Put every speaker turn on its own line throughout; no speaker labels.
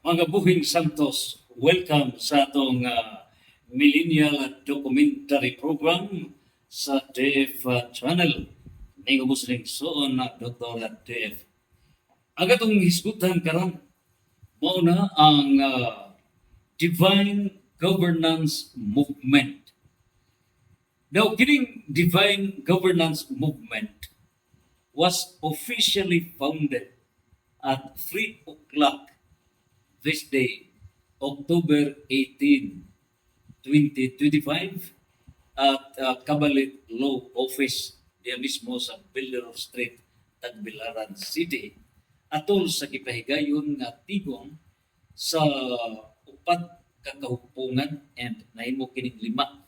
Mga buhing Santos, welcome sa atong Millennial Documentary Program sa DF Channel. Ning musling soon na Dr. DF. Ang atong hisgutan karon mao na ang Divine Governance Movement. Now, kining Divine Governance Movement was officially founded at 3 o'clock this day, October 18, 2025, at Cabalit Law Office diya mismo sa Bildero Street, Tagbilaran City, atol sa kipahigayon nga tigong sa upat ka kahupungan and nahimo kining lima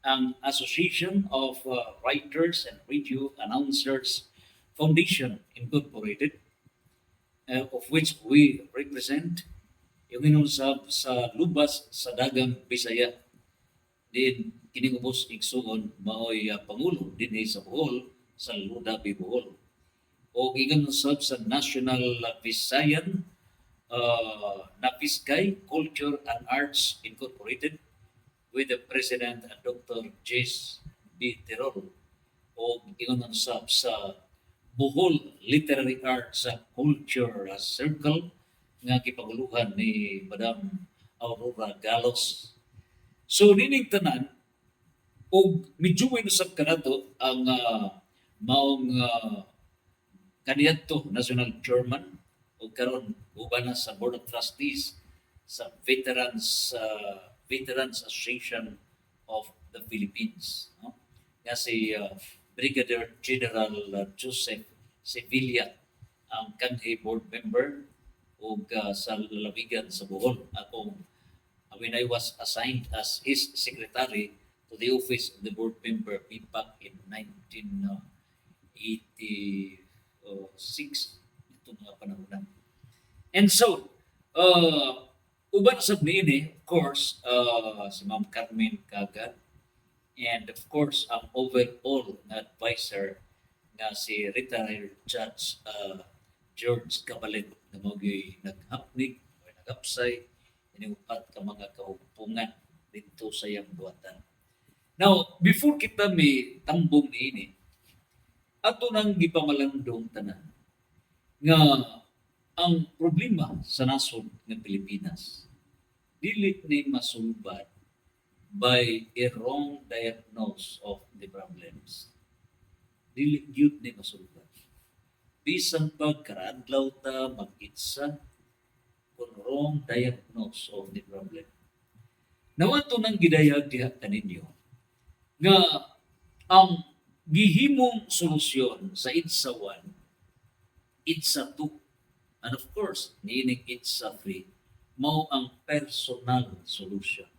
ang Association of Writers and Radio Announcers Foundation Incorporated, of which we represent yung inusab sa lubas sa dagang Bisaya. Din kining ubos igsuon maoy pangulo dinhi sa Bohol sa Ludabi Bohol. O inusab sa National Visayan Napiskay Culture and Arts Incorporated with the President Dr. J.S. B. Tirol. O inusab sa Bohol Literary Arts Culture Circle nga gipaguluhan ni Madam Aurora Galos. So nining tanan og medyo usab kanato ang maong kandidato national chairman o karon uban na sa Board of Trustees sa Veterans Association of the Philippines, no? Nga si Brigadier General Joseph Sevilla ang kanhi board member o sa lalawigan sa Bohol. When I was assigned as his secretary to the office of the board member back in 1986, ito mga panahon. And so, uban sa niini, of course, si Ma'am Carmen Cagad, and of course, ang overall na advisor na si retired Judge George Cabalet na magiging naghapnig o naghapsay iniupat ka mga kaupungan dito sa iyang buhatan. Now, before kita may tambong niini, ato nang gipamalandong tanan nga ang problema sa nasod ng Pilipinas dili ni masulbad by a wrong diagnosis of the problems. Dili gyud ni masulbad. Bisan pag karadlaw ta mag-itsa kung wrong diagnosis of the problem. Nawato nang gidayag diha kaninyo nga ang gihimong solusyon sa IDSA 1, IDSA 2, and of course, niining IDSA 3, mao ang personal solution.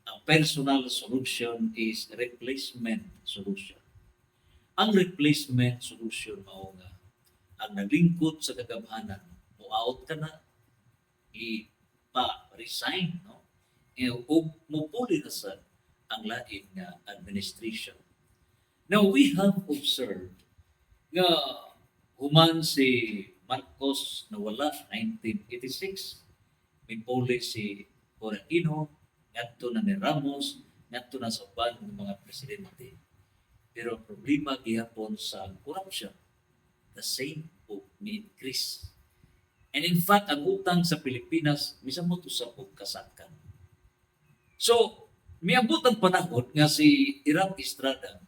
Ang personal solution is replacement solution. Ang replacement solution mao nga ang naglingkod sa kagamhanan, mo-out ka na, ipa-resign, no? O mupuli na sa ang lain nga administration. Now, we have observed nga human si Marcos na wala 1986, mipuli si Coraqino, ngadto na ni Ramos, ngadto na sa uban ng mga presidente. Pero problema gihapon sa corruption, the same o ni-increase. And in fact, ang utang sa Pilipinas, misamo to sa pagkasakan. So, miabot ang panahon nga si Irap Estrada,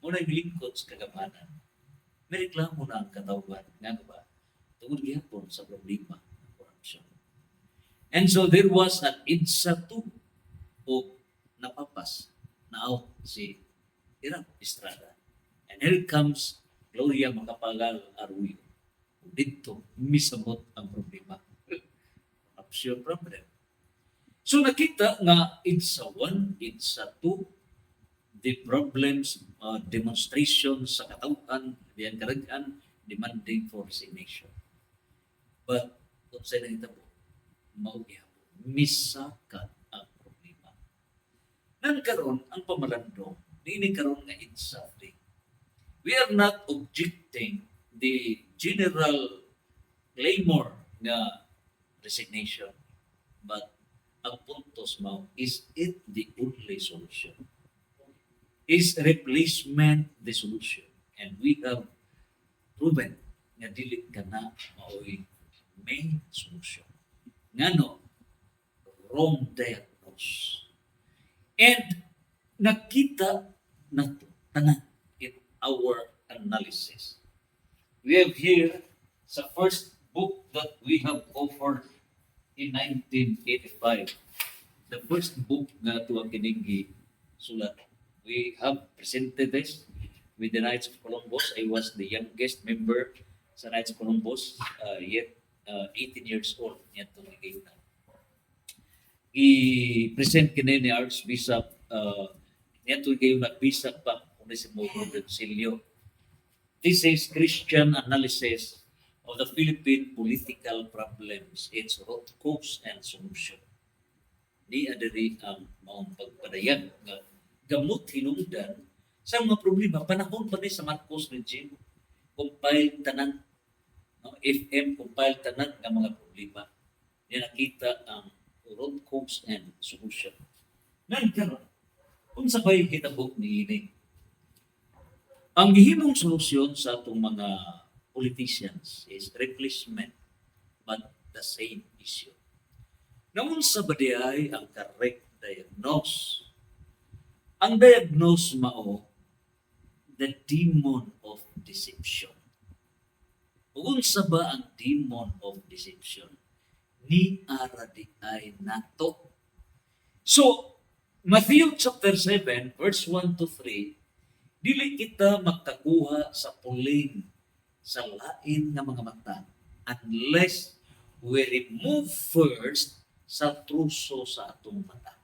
muna lingkod sa kagamanan, may reklamo na ang katawhan. Nga ba? Tungod gihapon sa problema ng corruption. And so, there was an IDSA 2 o napapas na out si Irap Estrada. And here comes Gloria Macapagal Arroyo. Dito, misamot ang problema. Corruption problem. So nakita nga IDSA 1, IDSA 2, the problems, demonstration sa katawhan, diyan karagan, demanding for resignation. But, kung sa'yo nakita po, maugyapon, misakat ang problema. Nan karon ang pamalandong, nini karon nga IDSA 3. We are not objecting the general clamor nga resignation. But ang puntos mo, is it the only solution? Is replacement the solution? And we have proven nga dili ka na mao'y main solution. Ngano, wrong diagnose. And nakita na to, tanan, in our analysis. We have here sa first book that we have offered in 1985. The first book nga tuwa kining sulat. We have presented this with the Knights of Columbus. I was the youngest member sa Knights of Columbus, yet 18 years old. Yan itong i-present kini ni Archbishop yan itong Bishop pa Onesimo Silio. This is Christian analysis of the Philippine political problems, its root cause and solution. Ni adiri ang maong pagpadayag nga gamot hinungdan sa mga problema panahon pa ni sa Marcos regime, compile tanan, no? FM compile tanan nga mga problema. Yan nakita ang root cause and solution. Nan karon unsa bay hitabo niini? Ang gihimong solusyon sa atong mga politicians is replacement, but the same issue. Namun sa badiyay ang correct diagnose. Ang diagnose mao the demon of deception. Unsa ba ang demon of deception? Ni ara di ay nato. So, Matthew chapter 7, verse 1 to 3, dili kita magkakuha sa puling sa lain nga mga mata unless we remove first sa truso sa atong mata.